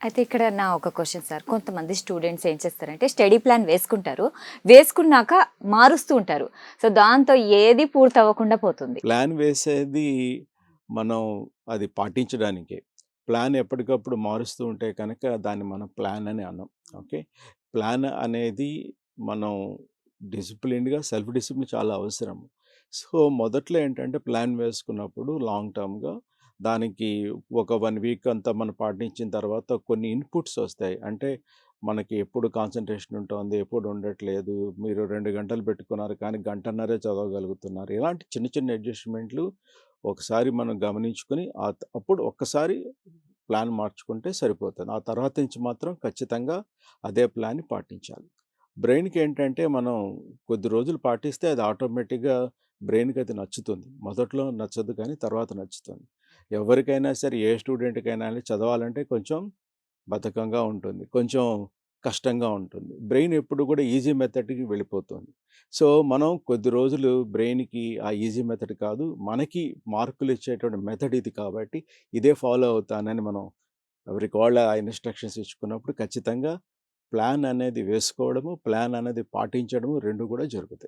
అయితే ఇక్కడ నా ఒక క్వెషన్ సార్. కొంతమంది స్టూడెంట్స్ ఏం చేస్తారంటే స్టడీ ప్లాన్ వేసుకుంటారు. వేసుకున్నాక మారుస్తూ ఉంటారు. సో, దాంతో ఏది పూర్తవ్వకుండా పోతుంది. ప్లాన్ వేసేది మనం అది పాటించడానికే. ప్లాన్ ఎప్పటికప్పుడు మారుస్తూ ఉంటే కనుక దాన్ని మనం ప్లాన్ అని అనం. ఓకే. ప్లాన్ అనేది మనం డిసిప్లిన్డ్‌గా సెల్ఫ్ డిసిప్లిన్ చాలా అవసరం. సో, మొదట్లో ఏంటంటే ప్లాన్ వేసుకున్నప్పుడు లాంగ్ టర్మ్‌గా దానికి ఒక 1 వీక్ అంతా మనం పాటించిన తర్వాత కొన్ని ఇన్‌పుట్స్ ఒస్తాయి. అంటే మనకి ఎప్పుడు కాన్సంట్రేషన్ ఉంటుంది, ఎప్పుడు ఉండట్లేదు. మీరు 2 గంటలు పెట్టుకున్నారు కానీ గంటన్నరే చదవగలుగుతున్నారు. ఇలాంటి చిన్న చిన్న అడ్జస్ట్‌మెంట్లు ఒకసారి మనం గమనించుకొని అప్పుడు ఒక్కసారి ప్లాన్ మార్చుకుంటే సరిపోతుంది. ఆ తర్వాత నుంచి మాత్రం ఖచ్చితంగా అదే ప్లాన్‌ని పాటించాలి. బ్రెయిన్‌కేంటంటే మనం కొద్ది రోజులు పాటిస్తే అది ఆటోమేటిక్‌గా బ్రెయిన్‌కి అది నచ్చుతుంది. మొదట్లో నచ్చదు కానీ తర్వాత నచ్చుతుంది. ఎవరికైనా సరే ఏ స్టూడెంట్‌కైనా చదవాలంటే కొంచెం బద్ధకంగా ఉంటుంది. కొంచెం కష్టంగా ఉంటుంది. బ్రెయిన్ ఎప్పుడు కూడా ఈజీ మెథడ్‌కి వెళ్ళిపోతుంది. సో, మనం కొద్ది రోజులు బ్రెయిన్‌కి ఆ ఈజీ మెథడ్ కాదు, మనకి మార్కులు ఇచ్చేటువంటి మెథడ్ ఇది కాబట్టి ఇదే ఫాలో అవుతానని మనం ఎవరికి వాళ్ళు ఆ ఇన్‌స్ట్రక్షన్స్ ఇచ్చుకున్నప్పుడు ఖచ్చితంగా ప్లాన్ అనేది వేసుకోవడము, ప్లాన్ అనేది పాటించడము 2 కూడా జరుగుతాయి.